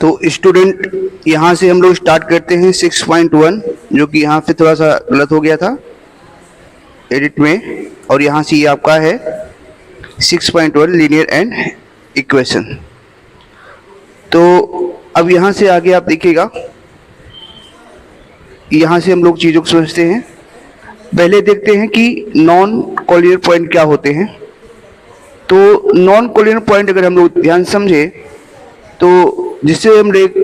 तो स्टूडेंट यहाँ से हम लोग स्टार्ट करते हैं 6.1, जो कि यहाँ पे थोड़ा सा गलत हो गया था एडिट में, और यहाँ से ये आपका है 6.1 लीनियर एंड इक्वेशन। तो अब यहाँ से आगे आप देखिएगा, यहाँ से हम लोग चीज़ों को समझते हैं। पहले देखते हैं कि नॉन कोलिनियर पॉइंट क्या होते हैं। तो नॉन कोलिनियर पॉइंट अगर हम लोग ध्यान समझे तो जिससे हम लोग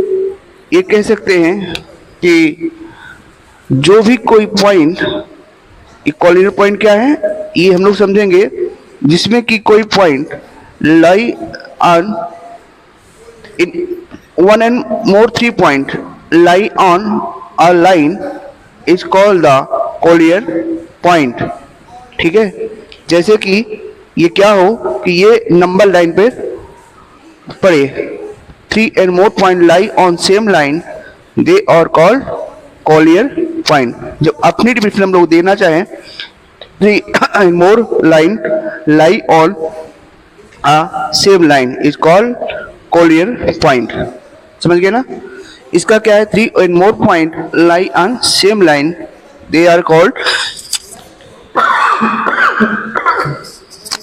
ये कह सकते हैं कि जो भी कोई पॉइंट, ये कोलिनियर पॉइंट क्या है ये हम लोग समझेंगे, जिसमें कि कोई point lie on in one and more 3 point lie on a line is called the collinear point. ठीक है, जैसे कि ये क्या हो कि ये नंबर लाइन पे पड़े, 3 and more point lie on same line, they are called collier point। जब अपनी डिफिनेशन हम लोग देना चाहें, 3 and more line lie on a same line is called collier point। समझ गए ना? इसका क्या है, 3 and more point lie on same line, they are called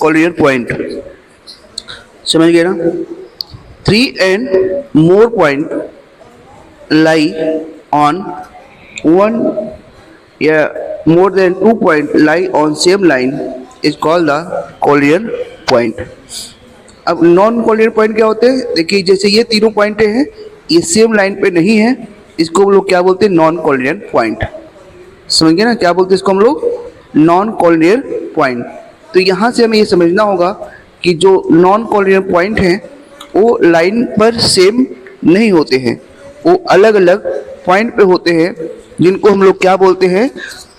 collier point। समझ गए ना? 3 and more point lie on one more than 2 point lie on same line is called the collier point। अब नॉन कोलिनियर पॉइंट क्या होते हैं? देखिए, जैसे ये तीनों पॉइंट हैं, ये सेम लाइन पे नहीं है, इसको हम लोग क्या बोलते हैं? Non collinear point. समझ गए ना? क्या बोलते हैं इसको हम लोग? Non collinear point. तो यहाँ से हमें ये समझना होगा कि जो नॉन कोलिनियर पॉइंट हैं वो लाइन पर सेम नहीं होते हैं, वो अलग अलग पॉइंट पे होते हैं, जिनको हम लोग क्या बोलते हैं?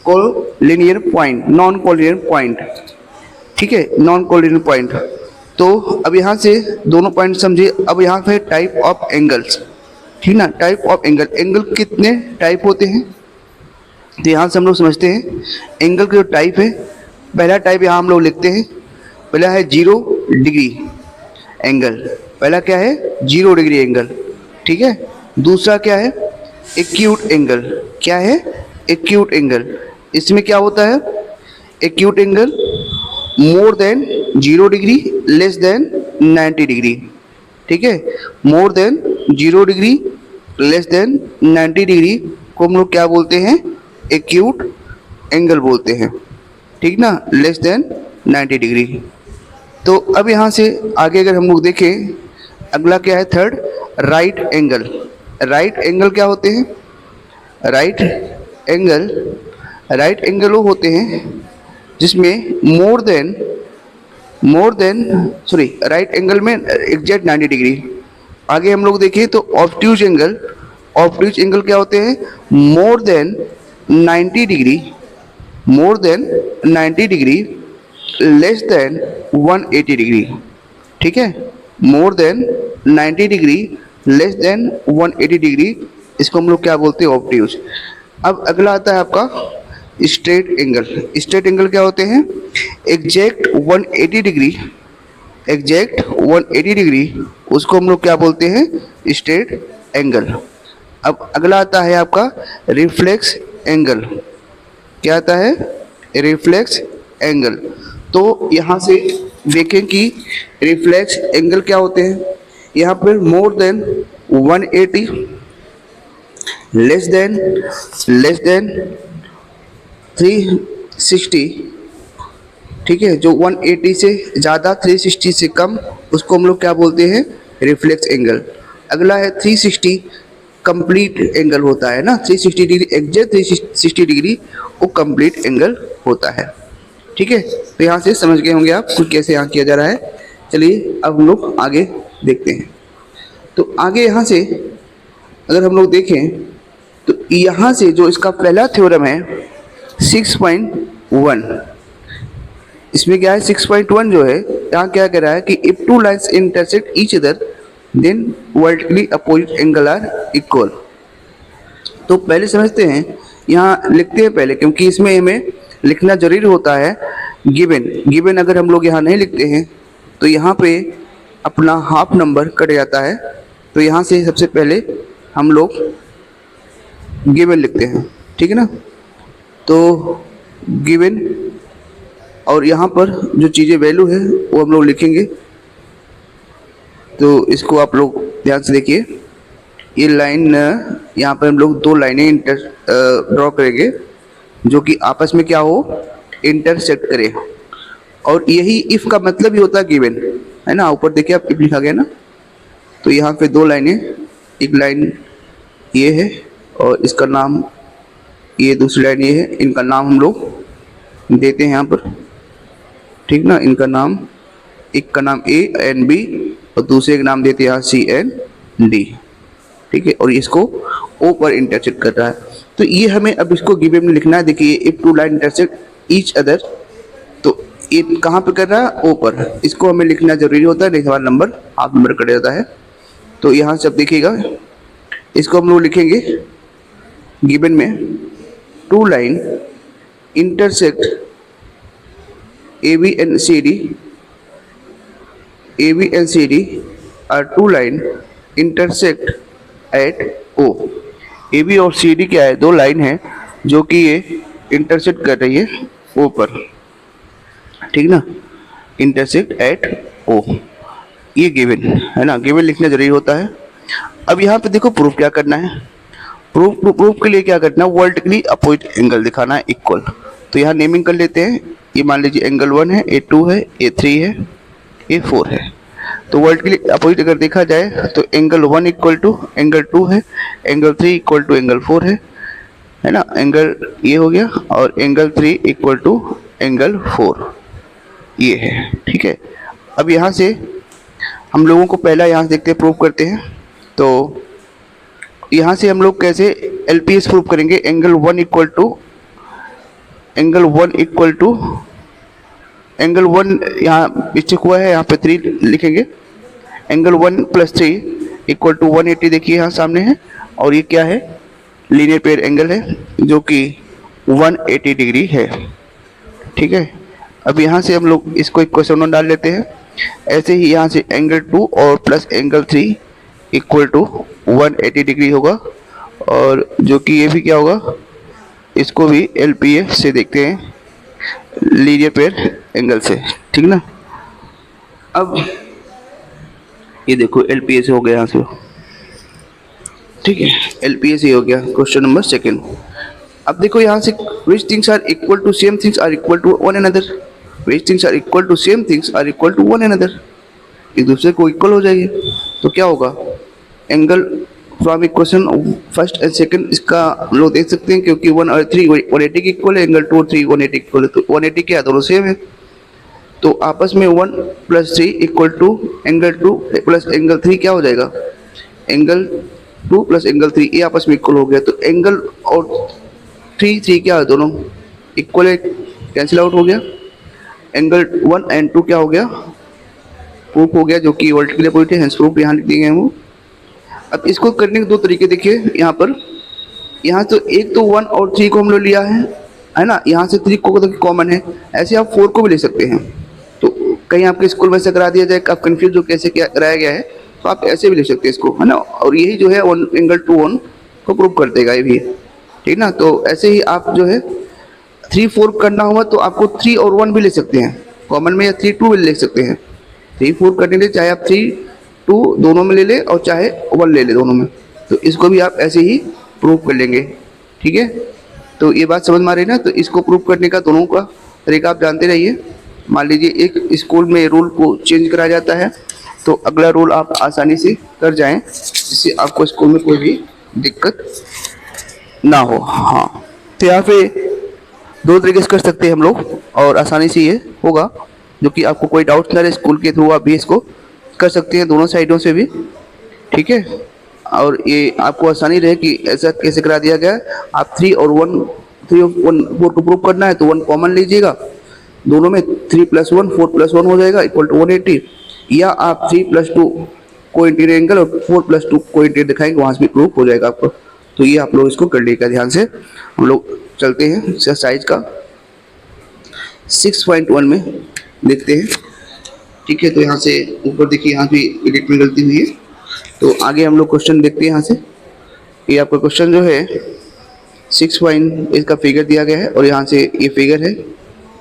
Collinear point, non collinear point. ठीक है, नॉन कोलिनियर पॉइंट। तो अब यहाँ से दोनों पॉइंट समझिए। अब यहाँ पे टाइप ऑफ एंगल्स, ठीक ना? टाइप ऑफ एंगल, एंगल कितने टाइप होते हैं तो यहाँ से हम लोग समझते हैं। एंगल का जो टाइप है, पहला टाइप यहाँ हम लोग लिखते हैं, पहला है 0 डिग्री एंगल। पहला क्या है? 0 डिग्री एंगल। ठीक है, दूसरा क्या है? Acute angle. क्या है? Acute angle. इसमें क्या होता है? Acute angle more than 0 degree less than 90 degree. ठीक है, more than 0 degree less than 90 degree को हम लोग क्या बोलते हैं? एक्यूट एंगल बोलते हैं। ठीक ना? Less than 90 degree. तो अब यहाँ से आगे अगर हम लोग देखें, अगला क्या है? Third, right angle. Right angle क्या होते हैं? राइट एंगल वो होते हैं जिसमें राइट एंगल में एग्जैक्ट 90 डिग्री। आगे हम लोग देखें तो ऑब्ट्यूज एंगल। ऑब्ट्यूज एंगल क्या होते हैं? More than 90 degree less than 180 degree. ठीक है, more than 90 degree less than 180 degree, इसको हम लोग क्या बोलते हैं? ऑब्ट्यूज। अब अगला आता है आपका स्ट्रेट एंगल। स्ट्रेट एंगल क्या होते हैं? एग्जैक्ट 180 डिग्री, उसको हम लोग क्या बोलते हैं? Straight angle. अब अगला आता है आपका रिफ्लेक्स एंगल। क्या आता है? Reflex angle. तो यहाँ से देखें कि रिफ्लेक्स एंगल क्या होते हैं। यहाँ पर मोर देन 180 लेस देन 360। ठीक है, जो 180 से ज़्यादा 360 से कम, उसको हम लोग क्या बोलते हैं? Reflex angle. अगला है 360 कंप्लीट एंगल होता है ना, 360 डिग्री एग्जैक्ट 360 डिग्री वो कंप्लीट एंगल होता है। ठीक है, तो यहाँ से समझ गए होंगे आप कुछ कैसे यहाँ किया जा रहा है। चलिए अब हम लोग आगे देखते हैं। तो आगे यहाँ से अगर हम लोग देखें तो यहाँ से जो इसका पहला थ्योरम है 6.1, इसमें क्या है? 6.1 जो है यहाँ क्या कह रहा है कि if two lines intersect each other then vertically opposite angle are equal. तो पहले समझते हैं, यहाँ लिखते हैं पहले, क्योंकि इसमें हमें लिखना जरूरी होता है गिवन। गिवन अगर हम लोग यहाँ नहीं लिखते हैं तो यहाँ पे अपना हाफ नंबर कट जाता है। तो यहाँ से सबसे पहले हम लोग गिवन लिखते हैं, ठीक है ना। तो गिवन और यहाँ पर जो चीज़ें वैल्यू है वो हम लोग लिखेंगे। तो इसको आप लोग ध्यान से देखिए, ये लाइन यहाँ पर हम लोग दो लाइनें ड्रॉ करेंगे जो कि आपस में क्या हो, इंटरसेक्ट करे। और यही इफ का मतलब ही होता है गिवन, है ना। ऊपर देखिए आप इफ लिखा गया ना, तो यहाँ पे दो लाइनें, एक लाइन ये है और इसका नाम, ये दूसरी लाइन ये है, इनका नाम हम लोग देते हैं यहाँ पर, ठीक ना। इनका नाम, एक का नाम ए एंड बी और दूसरे का नाम देते हैं यहाँ सी एंड डी, ठीक है। और इसको ओ पर इंटरसेक्ट कर रहा है। तो ये हमें अब इसको गिवन में लिखना है। देखिए if two line intersect each other, तो ये कहाँ पे कर रहा है, ओ पर। इसको हमें लिखना जरूरी होता है, नहीं हमारा नंबर हाफ नंबर कट जाता है। तो यहाँ से अब देखिएगा, इसको हम लोग लिखेंगे गिवन में two line intersect A B and C D, A B and C D are two line intersect at O. A B और सी डी क्या है, दो लाइन है जो कि ये इंटरसेक्ट कर रही है ओ पर, ठीक ना। इंटरसेक्ट एट ओ, ये गिवन है ना। गिवन लिखना जरूरी होता है। अब यहाँ पे देखो प्रूफ क्या करना है। प्रूफ के लिए क्या करना है, वर्टिकली अपोजिट एंगल दिखाना है इक्वल। तो यहाँ नेमिंग कर लेते हैं। ये मान लीजिए एंगल 1 है, A2 है, A3 है, A4 है। तो वर्टिकली अपोजिट अगर देखा जाए तो एंगल 1 इक्वल टू एंगल 2 है, एंगल 3 इक्वल टू एंगल 4 है ना। एंगल ये हो गया और एंगल 3 इक्वल टू एंगल 4 ये है, ठीक है। अब यहाँ से हम लोगों को पहला यहाँ से देखते हैं, प्रूव करते हैं। तो यहाँ से हम लोग कैसे LPS प्रूव करेंगे। Angle 1 equal to angle 1 equal to angle 1 यहाँ मिस्टेक हुआ है, यहाँ पे 3 लिखेंगे। एंगल 1 प्लस 3 इक्वल टू 180, देखिए यहाँ सामने है। और ये क्या है, लीनियर पेयर एंगल है जो कि 180 डिग्री है, ठीक है। अब यहाँ से हम लोग इसको इक्वेशन में डाल लेते हैं। ऐसे ही यहाँ से एंगल 2 और plus angle 3 equal to 180 degree होगा। और जो कि ये भी क्या होगा, इसको भी LPS से देखते हैं, लीनियर पेयर एंगल से, ठीक ना। अब ये देखो LPS हो गया यहाँ से, ठीक है। LPS ही हो गया क्वेश्चन नंबर 2। अब देखो यहाँ से which things are equal to same things are equal to one another, which things are equal to same things are equal to one another, एक दूसरे को इक्वल हो जाएगी। तो क्या होगा, angle from equation first and second, इसका हम लोग देख सकते हैं क्योंकि 1 और 3 180 के इक्वल है, एंगल 2 और 3 180 इक्वल है। तो 180 क्या है, दोनों सेम है। तो आपस में 1 plus 3 equal to angle 2 plus angle 3 क्या हो जाएगा, एंगल 2 प्लस एंगल 3, ये आपस में इक्वल हो गया। तो एंगल और 3 क्या है, दोनों इक्वल है, कैंसिल आउट हो गया। एंगल 1 एंड 2 क्या हो गया, प्रूफ हो गया, जो कि वर्टिकल अपोजिट है, हेंस प्रूफ यहाँ लिख दिए गए वो। अब इसको करने के दो तरीके देखिए यहाँ पर। यहाँ तो एक तो 1 और 3 को हम लोग लिया है ना। यहाँ से 3 को तो कॉमन है, ऐसे आप 4 को भी ले सकते हैं। तो कहीं आपके स्कूल में से करा दिया जाए, आप कंफ्यूज हो कैसे क्या कराया गया है, तो आप ऐसे भी ले सकते हैं इसको, है ना। और यही जो है एंगल 2 1 को प्रूव कर देगा ये भी, ठीक ना। तो ऐसे ही आप जो है 3 4 करना हुआ तो आपको 3 और 1 भी ले सकते हैं कॉमन में, या 3 2 भी ले सकते हैं। 3 4 करने के लिए चाहे आप 3 2 दोनों में ले ले और चाहे 1 ले ले दोनों में। तो इसको भी आप ऐसे ही प्रूव कर लेंगे, ठीक है। तो ये बात समझ में आ रही है ना। तो इसको प्रूव करने का दोनों का तरीका आप जानते रहिए। मान लीजिए एक स्कूल में रूल को चेंज कराया जाता है तो अगला रूल आप आसानी से कर जाएं, जिससे आपको स्कूल में कोई भी दिक्कत ना हो। हाँ, तो यहाँ पे 2 तरीके से कर सकते हैं हम लोग और आसानी से ये होगा, जो कि आपको कोई डाउट ना रहे। स्कूल के थ्रू आप भी इसको कर सकते हैं, दोनों साइडों से भी, ठीक है। और ये आपको आसानी रहे कि ऐसा कैसे करा दिया गया है। आप 3 और 1 4 को प्रूव करना है तो 1 कॉमन लीजिएगा, दोनों में 3 + 1 4 + 1 हो जाएगा इक्वल टू 180। या आप 3 + 2 को इंटीरियर एंगल और 4 + 2 को इंटीरियर दिखाएंगे, वहाँ से भी प्रूव हो जाएगा आपको। तो ये आप लोग इसको कर लीजिएगा ध्यान से। हम लोग चलते हैं एक्सरसाइज का 6.1 में देखते हैं। ठीक है, तो यहाँ से ऊपर देखिए, यहाँ भी एडिट में गलती हुई है। तो आगे हम लोग क्वेश्चन देखते हैं। यहाँ से ये आपका क्वेश्चन जो है 6 पॉइंट इसका फिगर दिया गया है और यहाँ से ये फिगर है,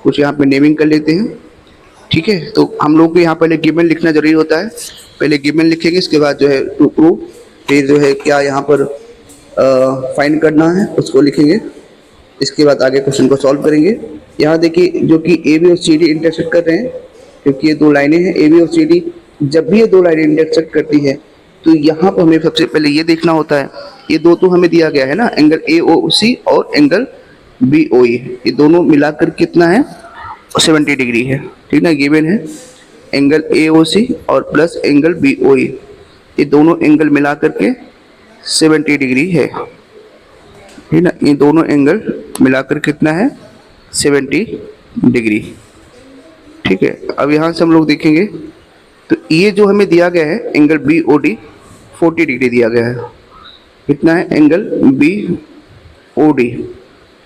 कुछ यहाँ पे नेमिंग कर लेते हैं। ठीक है, तो हम लोग को यहाँ पहले गिवन लिखना जरूरी होता है। पहले गिवन लिखेंगे, इसके बाद जो है टू प्रूव, फिर जो है क्या यहाँ पर फाइंड करना है उसको लिखेंगे। इसके बाद आगे क्वेश्चन को सॉल्व करेंगे। यहाँ देखिए जो कि ए बी और सी डी इंटरसेक्ट कर रहे हैं, क्योंकि ये दो लाइनें हैं ए बी और सी डी। जब भी ये दो लाइनें इंटरसेक्ट करती है तो यहाँ पर हमें सबसे पहले ये देखना होता है, ये दो तो हमें दिया गया है ना, एंगल ए ओ सी और एंगल बी ओ ई, ये दोनों मिलाकर कितना है 70 डिग्री है। ठीक ना, गिवन है एंगल ए ओ सी और प्लस एंगल बी ओ ई, ये दोनों एंगल मिला करके 70 डिग्री है। ठीक ना, ये दोनों एंगल मिलाकर कितना है 70 डिग्री। ठीक है, अब यहाँ से हम लोग देखेंगे तो ये जो हमें दिया गया है angle B O D 40 degree दिया गया है। कितना है एंगल बी ओ डी।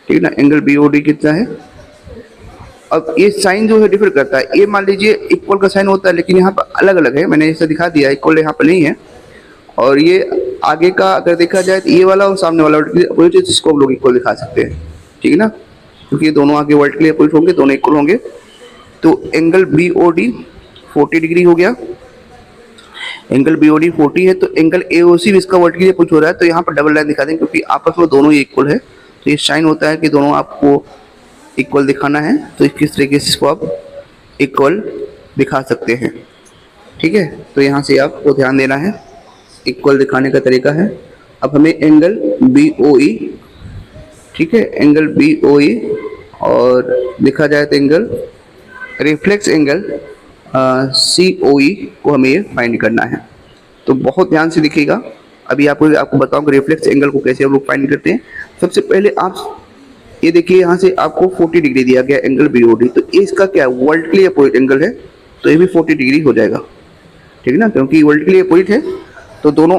ठीक ना, एंगल बी ओ डी कितना है। अब ये साइन जो है डिफर करता है, ये मान लीजिए इक्वल का साइन होता है, लेकिन यहाँ पर अलग अलग है, मैंने ऐसा दिखा दिया, इक्वल यहाँ पर नहीं है। और ये आगे का अगर देखा जाए तो ये वाला और सामने वाला अपोजिट, इसको हम लोग इक्वल दिखा सकते हैं। ठीक है ना, क्योंकि ये दोनों आगे वर्टिकली अपोजिट होंगे, दोनों इक्वल होंगे। तो angle B O D 40 degree हो गया, एंगल बी ओ डी 40 है, तो एंगल ए ओ सी भी इसका वर्टिकली अपोजिट हो रहा है, तो यहाँ पर डबल लाइन दिखा दें, क्योंकि आपस में दोनों ही इक्वल है। तो ये साइन होता है कि दोनों आपको इक्वल दिखाना है, तो किस तरीके से इसको आप इक्वल दिखा सकते हैं। ठीक है, तो यहाँ से आपको ध्यान देना है, इक्वल दिखाने का तरीका है। अब हमें एंगल बी ओ ई, ठीक है, एंगल बी ओ ई और देखा जाए तो एंगल रिफ्लेक्स एंगल सी ओ ई को हमें ये फाइंड करना है। तो बहुत ध्यान से दिखिएगा। अभी आपको बताऊंगा रिफ्लेक्स एंगल को कैसे हम लोग फाइंड करते हैं। सबसे पहले आप ये देखिए, यहाँ से आपको 40 डिग्री दिया गया एंगल बी ओ डी, तो ये इसका क्या है वर्टिकली अपोजिट एंगल है, तो ये भी 40 डिग्री हो जाएगा। ठीक है ना, क्योंकि वर्टिकली अपोजिट है, तो दोनों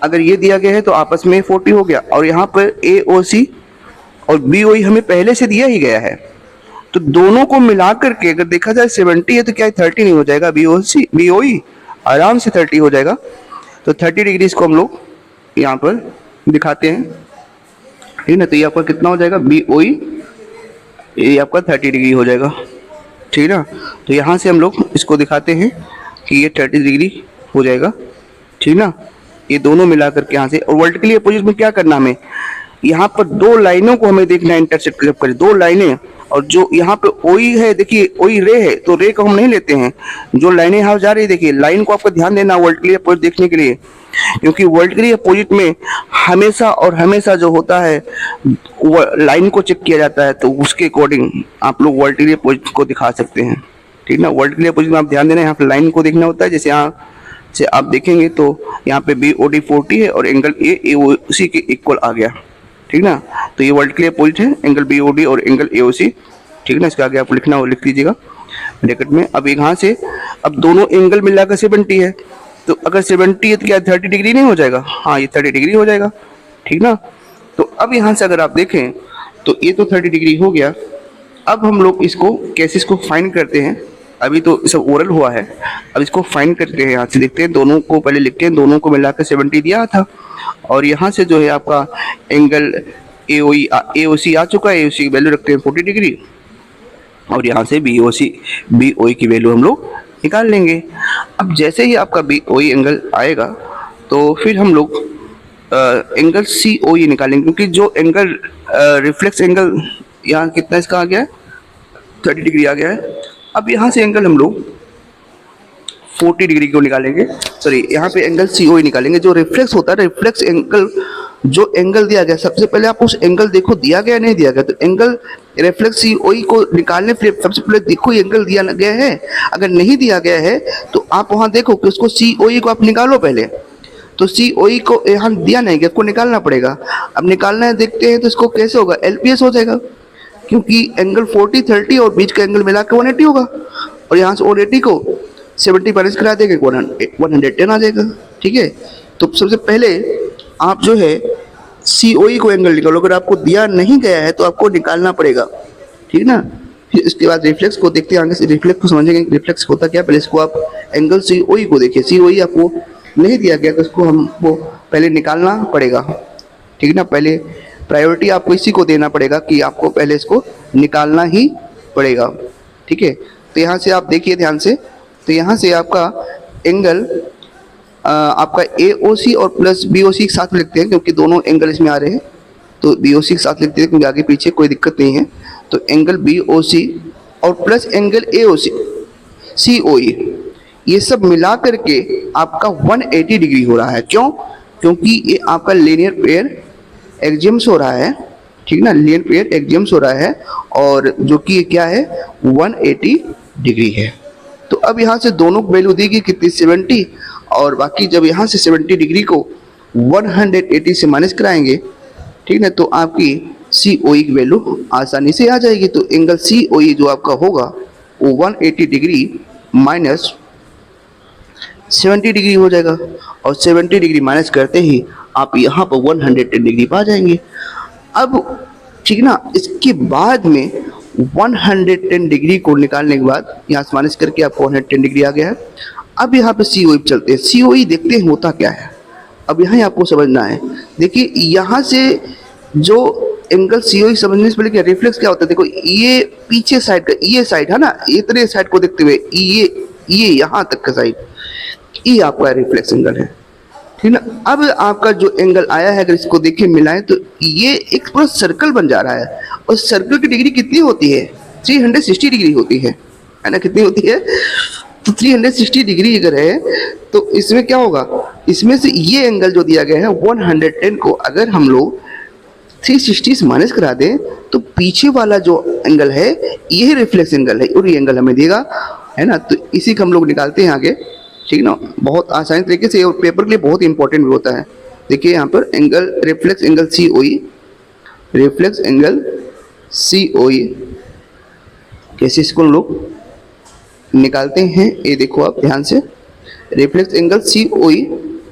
अगर ये दिया गया है तो आपस में 40 हो गया। और यहाँ पर ए ओ सी और बी ओ ई हमें पहले से दिया ही गया है, तो दोनों को मिला करके अगर देखा जाए 70 है तो क्या 30 नहीं हो जाएगा, बी ओ ई आराम से 30 हो जाएगा। तो 30 डिग्री इसको हम लोग यहाँ पर दिखाते हैं। ठीक ना, तो ये आपका कितना हो जाएगा बी ओ ई, ये आपका 30 डिग्री हो जाएगा। ठीक ना, तो यहाँ से हम लोग इसको दिखाते हैं कि ये 30 डिग्री हो जाएगा। ठीक ना, ये दोनों मिला करके यहाँ से, और वर्टिकली अपोजिट में क्या करना हमें, यहाँ पर दो लाइनों को हमें देखना है इंटरसेक्ट जब करें, दो लाइनें, और जो यहाँ पे ओई है, देखिए ओई रे है, तो रे को हम नहीं लेते हैं, जो लाइनें यहाँ जा रही है, देखिए लाइन को आपको ध्यान देना वर्टिकली अपोजिट देखने के लिए, क्योंकि वर्टिकली अपोजिट में हमेशा और हमेशा जो होता है लाइन को चेक किया जाता है, तो उसके अकॉर्डिंग आप लोग वर्टिकली अपोजिट को दिखा सकते हैं। ठीक ना, वर्टिकली अपोजिट में आप ध्यान देना, यहाँ पे लाइन को देखना होता है। जैसे यहाँ से आप देखेंगे तो यहाँ पे बी ओ डी 40 है और एंगल ए ओ सी के इक्वल आ गया। ठीक ना, तो ये वर्टिकली अपोजिट है एंगल बी ओ डी और एंगल ए ओ सी। ठीक ना, इसके आगे आपको लिखना हो लिख लीजिएगा ब्रैकेट में। अब यहाँ से अब दोनों एंगल मिलाकर 70 है, तो अगर 70 है तो क्या 30 डिग्री नहीं हो जाएगा, हाँ ये 30 डिग्री हो जाएगा। ठीक ना, तो अब यहाँ से अगर आप देखें तो ये तो 30 डिग्री हो गया। अब हम लोग इसको कैसे इसको फाइंड करते हैं, अभी तो सब ओरल हुआ है, अब इसको फाइंड करते हैं। यहाँ से देखते हैं, दोनों को पहले लिखते हैं, दोनों को मिलाकर 70 दिया था, और यहाँ से जो है आपका एंगल ए ओ सी आ चुका है, ए ओ सी की वैल्यू रखते हैं 40 डिग्री, और यहाँ से बी ओ ई की वैल्यू हम लोग निकाल लेंगे। अब जैसे ही आपका बी ओ ई एंगल आएगा तो फिर हम लोग एंगल सी ओ ई निकालेंगे, क्योंकि जो एंगल रिफ्लेक्स एंगल यहाँ कितना इसका आ गया है 30 डिग्री आ गया है। अब यहाँ से एंगल हम लोग 40 डिग्री को निकालेंगे, सॉरी यहाँ पे एंगल सी ओ ई निकालेंगे। जो रिफ्लेक्स होता है, रिफ्लेक्स एंगल जो एंगल दिया गया, सबसे पहले आप उस एंगल देखो दिया गया नहीं दिया गया, तो एंगल रिफ्लेक्स सी ओ ई को निकालने फिर सबसे पहले देखो एंगल दिया गया है, अगर नहीं दिया गया है तो आप वहाँ देखो कि उसको सी ओ ई को आप निकालो पहले। तो सी ओ ई को यहाँ दिया नहीं गया, इसको निकालना पड़ेगा। अब निकालना है, देखते हैं तो इसको कैसे होगा, एल पी एस हो जाएगा, क्योंकि एंगल 40 30 और बीच का एंगल मिला के 180 होगा, और यहाँ से 180 को 70 माइनस करा देंगे 110 आ जाएगा। ठीक है, तो सबसे पहले आप जो है सी ओ ई को एंगल निकालो, अगर आपको दिया नहीं गया है तो आपको निकालना पड़ेगा। ठीक ना, फिर इसके बाद रिफ्लेक्स को देखते हैं, आगे से रिफ्लेक्स को समझेंगे रिफ्लेक्स होता क्या है। पहले इसको आप एंगल COE को देखिए, COE आपको नहीं दिया गया तो इसको हमको पहले निकालना पड़ेगा, ठीक है ना। पहले प्रायोरिटी आपको इसी को देना पड़ेगा कि आपको पहले इसको निकालना ही पड़ेगा, ठीक है। तो यहाँ से आप देखिए ध्यान से, तो यहाँ से आपका एंगल आपका AOC और प्लस BOC साथ में लिखते हैं क्योंकि दोनों एंगल इसमें आ रहे हैं, तो BOC साथ लिखते हैं क्योंकि आगे पीछे कोई दिक्कत नहीं है। तो एंगल BOC और प्लस एंगल AOC COE ये सब मिला करके आपका 180 डिग्री हो रहा है। क्यों? क्योंकि ये आपका लीनियर पेयर एक्जियम्स हो रहा है, ठीक ना, लीनियर पेयर एक्जियम्स हो रहा है और जो कि क्या है 180 डिग्री है। तो अब यहाँ से दोनों वैल्यू देगी कितनी 70, और बाकी जब यहाँ से 70 डिग्री को 180 से माइनस कराएंगे, ठीक है, तो आपकी COE की वैल्यू आसानी से आ जाएगी। तो एंगल COE जो आपका होगा वो 180 डिग्री माइनस 70 डिग्री हो जाएगा, और 70 डिग्री माइनस करते ही आप यहाँ पर 110 डिग्री पा जाएंगे। अब ठीक ना, इसके बाद में 110 डिग्री को निकालने के बाद यहाँ से माइनस करके आपको 110 डिग्री आ गया है। अब यहाँ पे COE चलते हैं, COE देखते हैं होता क्या है। अब यहाँ आपको समझना है, देखिए यहाँ से जो एंगल COE समझने से पहले क्या रिफ्लेक्स क्या होता है, देखो ये पीछे साइड का ये साइड है ना, इतने साइड को देखते हुए ये यहाँ तक का साइड, ये आपका रिफ्लेक्स एंगल है, ठीक ना। अब आपका जो एंगल आया है अगर इसको देखिए मिलाएं तो ये एक पूरा सर्कल बन जा रहा है, और सर्कल की डिग्री कितनी होती है 360 डिग्री होती है ना, कितनी होती है तो 360 डिग्री अगर है तो इसमें क्या होगा, इसमें से ये एंगल जो दिया गया है 110 को अगर हम लोग 360 से माइनस करा दें तो पीछे वाला जो एंगल है यही रिफ्लेक्स एंगल है और ये एंगल हमें देगा, है ना। तो इसी को हम लोग निकालते हैं आगे, ठीक ना, बहुत आसानी तरीके से, और पेपर के लिए बहुत इंपॉर्टेंट भी होता है। देखिए यहाँ पर angle reflex angle COE, reflex angle COE कैसे इसको हम लोग निकालते हैं, ये देखो आप ध्यान से, reflex angle COE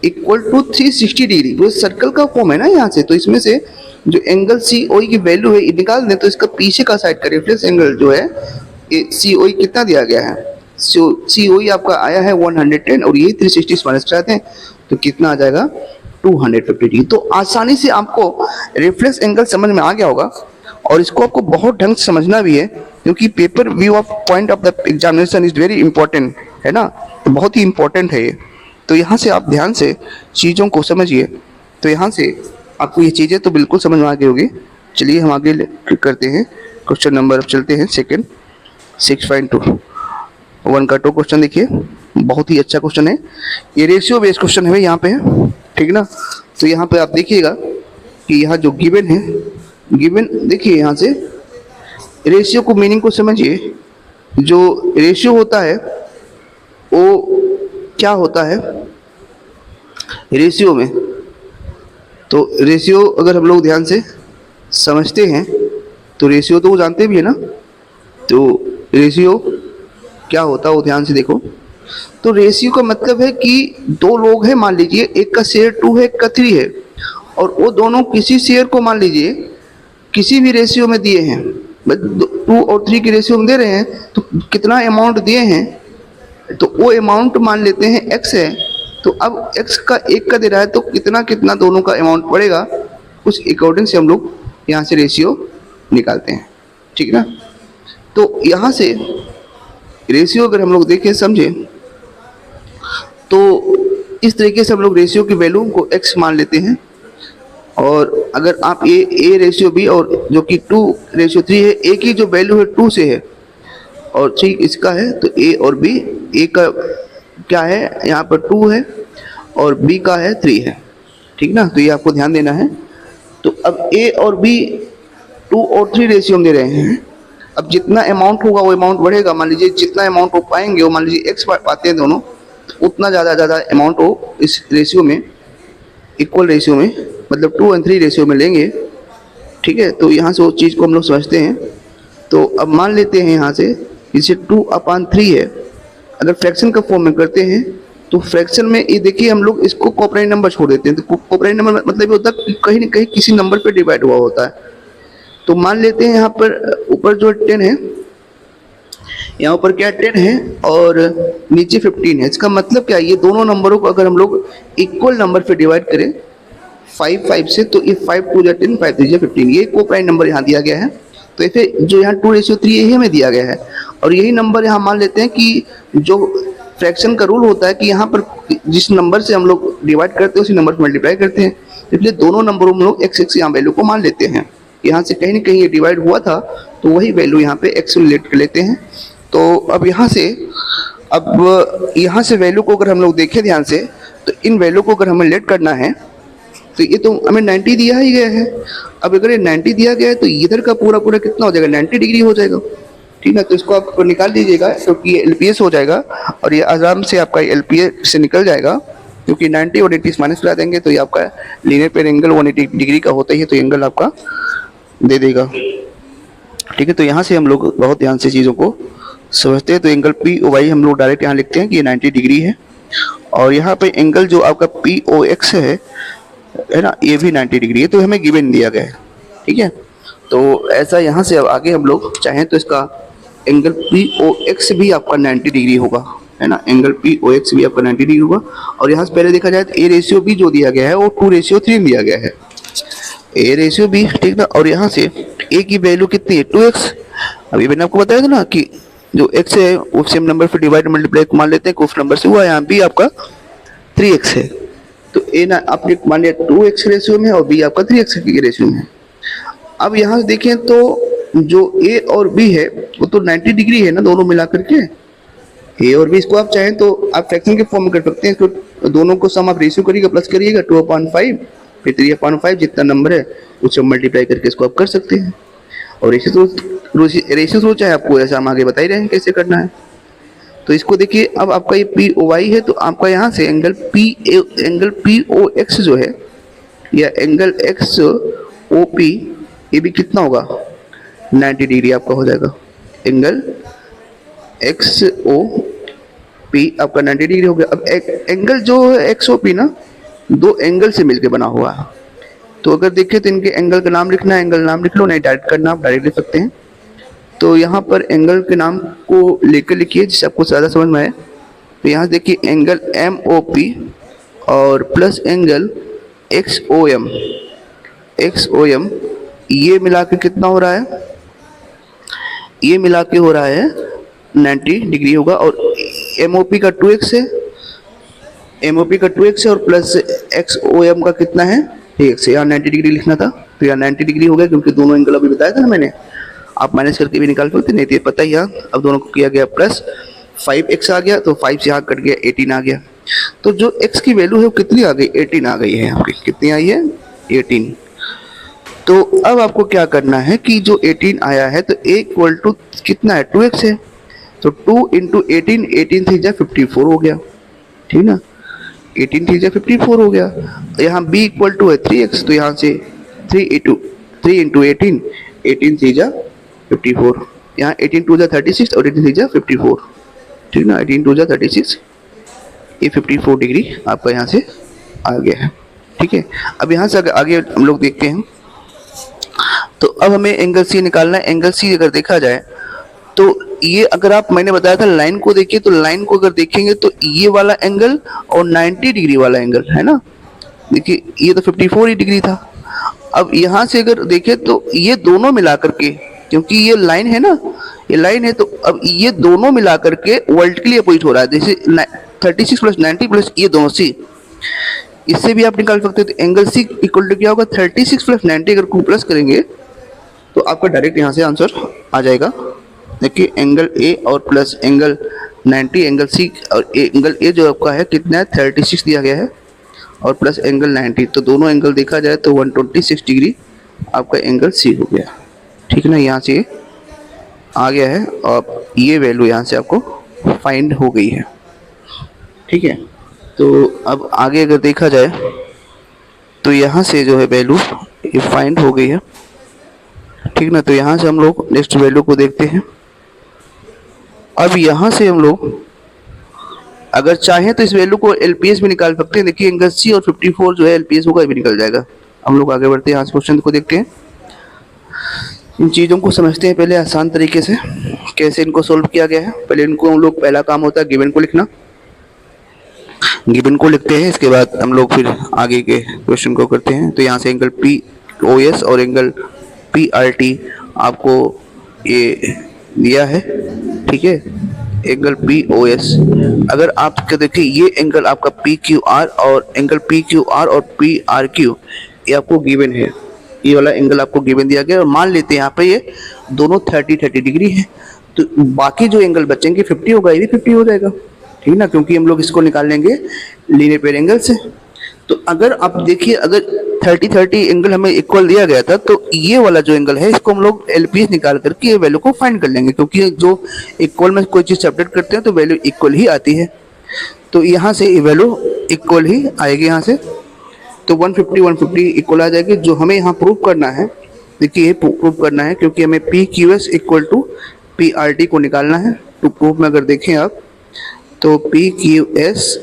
equal to 360 degree, वो सर्कल का फॉर्म है ना यहाँ से, तो इसमें से जो एंगल COE की वैल्यू है ये निकाल दें तो इसका पीछे का साइड का रिफ्लेक्स एंगल जो है ये COE कितना दिया गया है, COE आपका आया है 110 और यही 360 से माइनस कराते हैं तो कितना आ जाएगा 250 डिग्री। तो आसानी से आपको रिफ्लेक्स एंगल समझ में आ गया होगा, और इसको आपको बहुत ढंग से समझना भी है क्योंकि pay per view of point of the examination is very important, है ना, तो बहुत ही इंपॉर्टेंट है ये। तो यहाँ से आप ध्यान से चीज़ों को समझिए, तो यहाँ से आपको ये चीज़ें तो बिल्कुल समझ में आ गई होगी। चलिए हम आगे करते हैं क्वेश्चन नंबर, अब चलते हैं सेकेंड 6.1 का 2 क्वेश्चन। देखिए बहुत ही अच्छा क्वेश्चन है, ये रेशियो बेस्ड क्वेश्चन है यहाँ पे, ठीक ना। तो यहाँ पे आप देखिएगा कि यहाँ जो गिवन है, गिवन देखिए यहाँ से रेशियो को मीनिंग को समझिए। जो रेशियो होता है वो क्या होता है रेशियो में, तो रेशियो अगर हम लोग ध्यान से समझते हैं तो रेशियो तो वो जानते भी है ना, तो रेशियो क्या होता है वो ध्यान से देखो। तो रेशियो का मतलब है कि दो लोग हैं, मान लीजिए एक का शेयर 2 है एक का 3 है, और वो दोनों किसी शेयर को मान लीजिए किसी भी रेशियो में दिए हैं, 2 और 3 के रेशियो में दे रहे हैं, तो कितना अमाउंट दिए हैं तो वो अमाउंट मान लेते हैं x है, तो अब x का 1 का दे रहा है तो कितना कितना दोनों का अमाउंट पड़ेगा, उस अकॉर्डिंग से हम लोग यहाँ से रेशियो निकालते हैं, ठीक ना। तो यहाँ से रेशियो अगर हम लोग देखें समझें तो इस तरीके से हम लोग रेशियो की वैल्यू को x मान लेते हैं, और अगर आप a रेशियो b और जो कि 2:3 है, a की जो वैल्यू है 2 से है और 3 इसका है, तो a और b, a का क्या है यहाँ पर 2 है और b का है 3 है, ठीक ना। तो ये आपको ध्यान देना है। तो अब a और b 2 और 3 रेशियो में दे रहे हैं, अब जितना अमाउंट होगा वो अमाउंट बढ़ेगा, मान लीजिए जितना अमाउंट वो पाएंगे वो मान लीजिए x पाते हैं दोनों, उतना ज़्यादा अमाउंट वो इस रेशियो में इक्वल रेशियो में मतलब 2 और 3 रेशियो में लेंगे, ठीक है। तो यहाँ से वो चीज़ को हम लोग समझते हैं। तो अब मान लेते हैं यहाँ से इसे 2/3 है, अगर फ्रैक्शन का फॉर्म में करते हैं तो फ्रैक्शन में ये देखिए हम लोग इसको कोऑपरेटिव नंबर छोड़ देते हैं, तो कोऑपरेटिव नंबर मतलब ये होता है कि कहीं ना कहीं किसी नंबर पे डिवाइड हुआ होता है। तो मान लेते हैं यहाँ पर ऊपर जो 10 है यहाँ पर क्या 10 है और नीचे 15 है। इसका मतलब क्या है, ये दोनों नंबरों को अगर हम लोग इक्वल नंबर पे डिवाइड करें 5 5 से, तो ये 5 2 जा 10, 5 3 जा 15, ये को प्राइम नंबर यहाँ दिया गया है। तो ऐसे जो यहाँ 2:3 यही हमें दिया गया है, और यही नंबर यहाँ मान लेते हैं कि जो फ्रैक्शन का रूल होता है कि यहाँ पर जिस नंबर से हम लोग डिवाइड करते हैं उसी नंबर पर मल्टीप्लाई करते हैं, इसलिए दोनों नंबरों में लोग x यहाँ वैल्यू को मान लेते हैं। यहाँ से कहीं ना कहीं ये डिवाइड हुआ था तो वही वैल्यू यहाँ पे x रिलेट कर लेते हैं। तो अब यहाँ से वैल्यू को अगर हम लोग देखें ध्यान से, तो इन वैल्यू को अगर हमें लेट करना है तो ये तो हमें 90 दिया ही गया है। अब अगर ये 90 दिया गया है तो इधर का पूरा पूरा कितना हो जाएगा, 90 डिग्री हो जाएगा। ठीक है, तो इसको आप निकाल दीजिएगा क्योंकि ये एलपीएस हो जाएगा और ये आराम से आपका एलपीएस से निकल जाएगा, क्योंकि 90 और 80 माइनस करा देंगे तो ये आपका लीनियर पेयर एंगल 180 डिग्री का होता ही है, तो एंगल आपका दे देगा। ठीक है, तो यहाँ से हम लोग बहुत ध्यान से चीज़ों को समझते हैं। तो एंगल पी ओ वाई हम लोग डायरेक्ट यहाँ लिखते हैं कि ये 90 डिग्री है, और यहाँ पे एंगल जो आपका पी ओ एक्स है ना, ये भी 90 डिग्री है, तो हमें गिवन दिया गया है। ठीक है, तो ऐसा यहाँ से अब आगे हम लोग चाहें तो इसका एंगल पी ओ एक्स भी आपका 90 डिग्री होगा, है ना, एंगल पी ओ एक्स भी आपका 90 डिग्री होगा। और यहाँ से पहले देखा जाए तो ए रेशियो भी जो दिया गया है वो 2:3 दिया गया है, ए रेशियो भी। ठीक ना, और यहाँ से ए की वैल्यू कितनी है, 2x। अभी मैंने आपको बताया था ना कि जो x है वो सेम नंबर पे डिवाइड मल्टीप्लाई मान लेते हैं, कुछ नंबर से हुआ, यहाँ भी आपका 3x है, तो ए ना आपने मान लिया 2x रेशियो में और b आपका 3x के रेशियो में। अब यहाँ से देखें तो जो a और b है वो तो 90 डिग्री है ना दोनों मिला करके, a और b, इसको आप चाहें तो आप फ्रैक्शन के फॉर्म में कर सकते हैं। इसको दोनों को सम आप रेशियो करिएगा, प्लस करिएगा 2/5 फिर 3/5 जितना नंबर है उससे मल्टीप्लाई करके इसको आप कर सकते हैं। और रेशियो तो चाहे आपको ऐसा हम आगे बता ही रहे हैं कैसे करना है। तो इसको देखिए, अब आपका ये पी ओ वाई है, तो आपका यहाँ से एंगल पी ओ एक्स जो है या एंगल एक्स ओ पी, ये भी कितना होगा, 90 डिग्री आपका हो जाएगा। एंगल एक्स ओ पी आपका 90 डिग्री हो गया। अब एंगल जो है एक्स ओ पी ना, दो एंगल से मिलकर बना हुआ है, तो अगर देखें तो इनके एंगल का नाम लिखना है, एंगल नाम लिख लो, नहीं डायरेक्ट करना आप डायरेक्ट लिख सकते हैं। तो यहाँ पर एंगल के नाम को लेकर लिखिए जिससे आपको ज़्यादा समझ में आए। तो यहाँ देखिए एंगल एम ओ पी और plus angle X O M, ये मिला के कितना हो रहा है, ये मिला के हो रहा है 90 डिग्री होगा। और एम ओ पी का 2x है, एमओपी का 2x है और प्लस एक्स ओ एम का कितना है 3x है। यहाँ 90 डिग्री लिखना था तो यहाँ 90 डिग्री हो गया, क्योंकि दोनों एंगल अभी बताया था ना मैंने, आप माइनस करके भी निकाल सकते, नहीं तो ये पता ही है। अब दोनों को किया गया प्लस 5x आ गया, तो 5 से यहाँ कट गया 18 आ गया। तो जो x की वैल्यू है वो कितनी आ गई, 18 आ गई है आपकी, कितनी आई है 18। तो अब आपको क्या करना है कि जो 18 आया है तो a इक्वल टू कितना है 2x है, तो 2 इंटू 18, 18 3 जा 54 हो गया। ठीक ना, 18 3 जा 54 हो गया। यहाँ b इक्वल टू है 3x, तो यहाँ से 3 इंटू 18, 18 3 जा 54, यहाँ 18 2 जा 36 और 18 3 जा 54। ठीक ना, 18 2 जा 36, ये 54 डिग्री आपका यहाँ से आ गया है। ठीक है, अब यहाँ से आगे हम लोग देखते हैं। तो अब हमें एंगल सी निकालना है। एंगल सी अगर देखा जाए तो ये, अगर आप, मैंने बताया था लाइन को देखिए, तो लाइन को अगर देखेंगे तो ये वाला एंगल और 90 डिग्री वाला एंगल है ना, देखिए ये तो 54 ही डिग्री था। अब यहाँ से अगर देखें तो ये दोनों मिला करके, क्योंकि ये लाइन है ना, ये लाइन है, तो अब ये दोनों मिला करके वर्टिकली अपोजिट हो रहा है। जैसे 36 प्लस 90 प्लस ये दोनों सी, इससे भी आप निकाल सकते हो। तो एंगल सी इक्वल टू क्या होगा, 36 प्लस 90 अगर को प्लस करेंगे तो आपका डायरेक्ट यहाँ से आंसर आ जाएगा। देखिए एंगल ए और प्लस एंगल 90, एंगल सी और एंगल ए जो आपका है कितना है 36 दिया गया है, और प्लस एंगल 90, तो दोनों एंगल देखा जाए तो 126 डिग्री आपका एंगल सी हो गया। ठीक है ना, यहाँ से आ गया है और ये वैल्यू यहाँ से आपको फाइंड हो गई है। ठीक है, तो अब आगे अगर देखा जाए तो यहाँ से जो है वैल्यू ये फाइंड हो गई है। ठीक ना, तो यहाँ से हम लोग नेक्स्ट वैल्यू को देखते हैं। अब यहाँ से हम लोग अगर चाहें तो इस वैल्यू को एलपीएस भी निकाल सकते हैं। देखिए एंगल सी और 54 जो है एलपीएस होगा, ये भी निकल जाएगा। हम लोग आगे बढ़ते हैं, यहाँ से क्वेश्चन को देखते हैं। इन चीज़ों को समझते हैं पहले आसान तरीके से कैसे इनको सोल्व किया गया है। पहले इनको हम लोग, पहला काम होता है गिवन को लिखना, गिवन को लिखते हैं, इसके बाद हम लोग फिर आगे के क्वेश्चन को करते हैं। तो यहाँ से एंगल पी ओ एस और एंगल पी आर टी आपको ये दिया है, ठीक है। एंगल पी ओ एस, अगर आप देखिए ये एंगल आपका पी क्यू आर और एंगल पी क्यू आर और पी आर क्यू ये आपको गिवन है, ये वाला एंगल आपको गिवन दिया गया। और मान लेते हैं यहाँ पे ये दोनों 30 डिग्री है, तो बाकी जो एंगल बचेंगे 50 होगा, ये भी 50 हो जाएगा, ठीक ना, क्योंकि हम लोग इसको निकाल लेंगे लीनियर पेयर एंगल से। तो अगर आप देखिए, अगर 30 एंगल हमें इक्वल दिया गया था, तो ये वाला जो एंगल है इसको हम लोग एलपीएस निकाल करके ये वैल्यू को फाइंड कर लेंगे, क्योंकि जो इक्वल में कोई चीज़ सेपरेट करते हैं तो वैल्यू इक्वल ही आती है। तो यहाँ से वैल्यू इक्वल ही आएगी यहाँ से, तो 150 इक्वल आ जाएगी। जो हमें यहाँ प्रूव करना है, देखिए ये प्रूव करना है, क्योंकि हमें P Q S equal to P R T को निकालना है। तो प्रूफ में अगर देखें आप, तो P Q S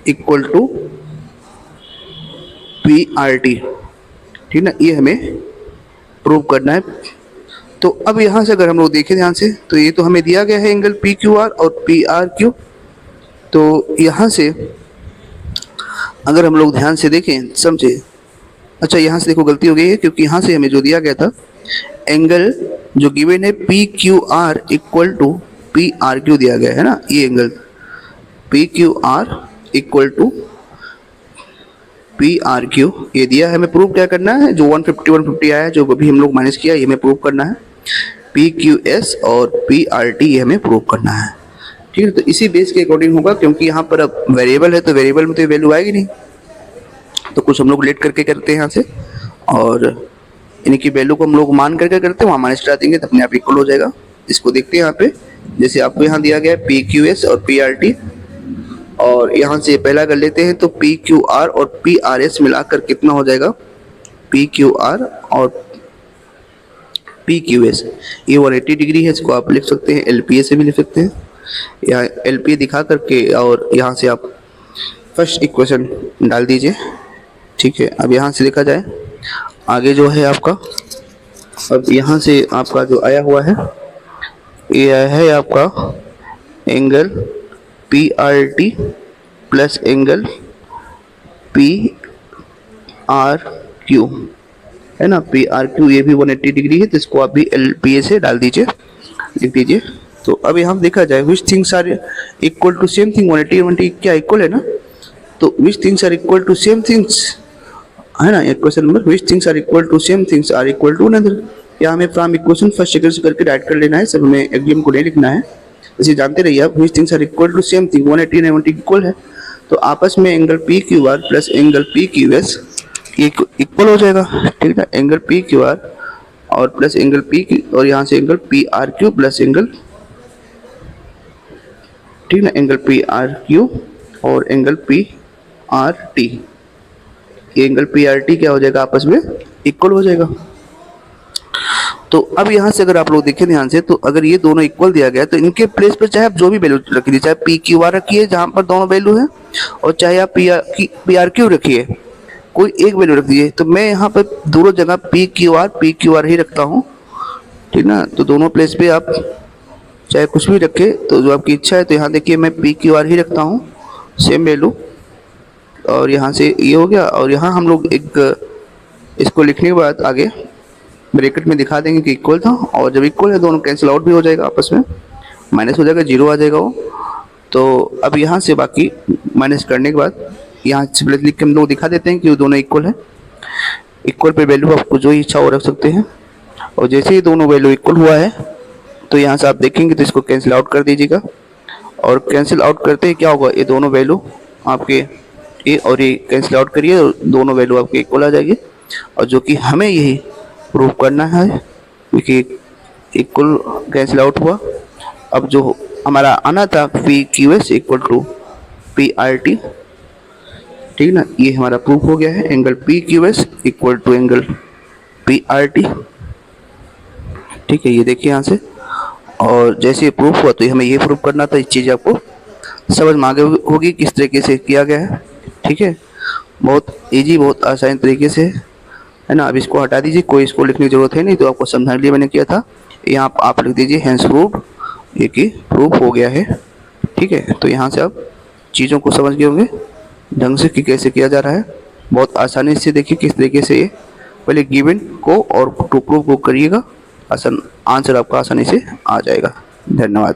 equal to P R T, ठीक ना, ये हमें प्रूव करना है। तो अब यहाँ से अगर हम लोग देखें ध्यान से, तो ये तो हमें दिया गया है एंगल पी क्यू आर और पी आर क्यू। तो यहाँ से अगर हम लोग ध्यान से देखें, समझे, अच्छा यहाँ से देखो गलती हो गई है, क्योंकि यहाँ से हमें जो दिया गया था एंगल जो गिवन है P Q R equal to P R Q दिया गया है ना, ये angle P Q R equal to P R Q ये दिया है। हमें प्रूव क्या करना है, जो 150 आया है, जो अभी हम लोग माइनस किया, ये हमें प्रूव करना है। पी क्यू एस और पी आर टी ये हमें प्रूव करना है, ठीक है। तो इसी बेस के अकॉर्डिंग होगा, क्योंकि यहाँ पर अब वेरिएबल है, तो वेरिएबल में तो वैल्यू आएगी नहीं, तो कुछ हम लोग लेट करके करते हैं यहाँ से, और इनकी वैल्यू को हम लोग मान करके करते हैं, वहाँ माइनस करा देंगे तो अपने आप इक्वल हो जाएगा। इसको देखते हैं यहाँ पे, जैसे आपको यहाँ दिया गया है पी क्यू एस और पी आर टी, और यहाँ से पहला कर लेते हैं, तो पी क्यू आर और पी आर एस मिलाकर कितना हो जाएगा, पी क्यू आर और पी क्यू एस, ये 180 डिग्री है, इसको आप लिख सकते हैं एल पी ए से भी लिख सकते हैं, यहाँ एल पी ए दिखा करके, और यहाँ से आप फर्स्ट इक्वेशन डाल दीजिए, ठीक है। अब यहाँ से देखा जाए आगे जो है आपका, अब यहाँ से आपका जो आया हुआ है, ये आया है आपका angle P R T plus angle P R Q, है ना, पी आर क्यू, ये भी 180 डिग्री है, तो इसको आप भी एल पी ए से डाल दीजिए, लिख दीजिए। तो अभी हम देखा जाए which things are equal to same thing, 180 क्या इक्वल है ना, तो which things are equal to same things, है ना, question number, which things are equal to same things are equal to another. या हमें फ्रॉम इक्वेशन फर्स्ट सेकंड से करके राइट कर लेना है, सब हमें एग्जाम को नहीं लिखना है, इसे जानते रहिए आप। Which things are equal to same thing, 180 90 equal है, तो आपस में angle P Q R plus angle P Q S ये इक्वल हो जाएगा, ठीक है। एंगल पी क्यू आर और प्लस एंगल पी क्यू, और यहाँ से angle P R Q plus angle, ठीक ना, एंगल पी आर क्यू और एंगल पी आर टी, ये एंगल पी आर टी क्या हो जाएगा, आपस में इक्वल हो जाएगा। तो अब यहाँ से अगर आप लोग देखें ध्यान से, तो अगर ये दोनों इक्वल दिया गया, तो इनके प्लेस पर चाहे आप जो भी वैल्यू रखिए, चाहे पी क्यू आर रखिए जहाँ पर दोनों वैल्यू है, और चाहे आप पी आर क्यू रखिए, कोई एक वैल्यू रख दीजिए। तो मैं यहाँ पर दोनों जगह पी क्यू आर ही रखता हूँ, ठीक ना। तो दोनों प्लेस पे आप चाहे कुछ भी रखे, तो जो आपकी इच्छा है। तो यहाँ देखिए मैं पी क्यू आर ही रखता हूँ, सेम वैल्यू, और यहाँ से ये हो गया। और यहाँ हम लोग एक इसको लिखने के बाद आगे ब्रैकेट में दिखा देंगे कि इक्वल था, और जब इक्वल है दोनों कैंसिल आउट भी हो जाएगा, आपस में माइनस हो जाएगा, जीरो आ जाएगा वो। तो अब यहाँ से बाकी माइनस करने के बाद यहाँ से प्लस लिख के हम लोग दिखा देते हैं कि वो दोनों इक्वल है। इक्वल पे वैल्यू आपको जो इच्छा हो रख सकते हैं, और जैसे ही दोनों वैल्यू इक्वल हुआ है, तो यहाँ से आप देखेंगे तो इसको कैंसिल आउट कर दीजिएगा, और कैंसिल आउट करते ही क्या होगा, ये दोनों वैल्यू आपके ये और ये कैंसिल आउट करिए, दोनों वैल्यू आपके इक्वल आ जाएगी। और जो कि हमें यही प्रूव करना है, क्योंकि इक्वल कैंसिल आउट हुआ। अब जो हमारा आना था P Q S equal to P R T, ठीक ना, ये हमारा प्रूफ हो गया है, angle P Q S equal to angle P R T, ठीक है। ये देखिए यहाँ से, और जैसे प्रूफ हुआ तो हमें ये प्रूफ करना था। इस चीज़ आपको समझ में आगे होगी किस तरीके से किया गया है, ठीक है। बहुत इजी, बहुत आसान तरीके से, है ना। अब इसको हटा दीजिए, कोई इसको लिखने की जरूरत है नहीं, तो आपको समझाने के लिए मैंने किया था। यहाँ आप लिख दीजिए हैंस प्रूव्ड, ये कि प्रूफ हो गया है। ठीक है, तो यहाँ से आप चीज़ों को समझ गए होंगे ढंग से कि कैसे किया जा रहा है। बहुत आसानी से देखिए किस तरीके से ये पहले गिवन को और टू प्रूफ को करिएगा, आसान आंसर आपका आसानी से आ जाएगा। धन्यवाद।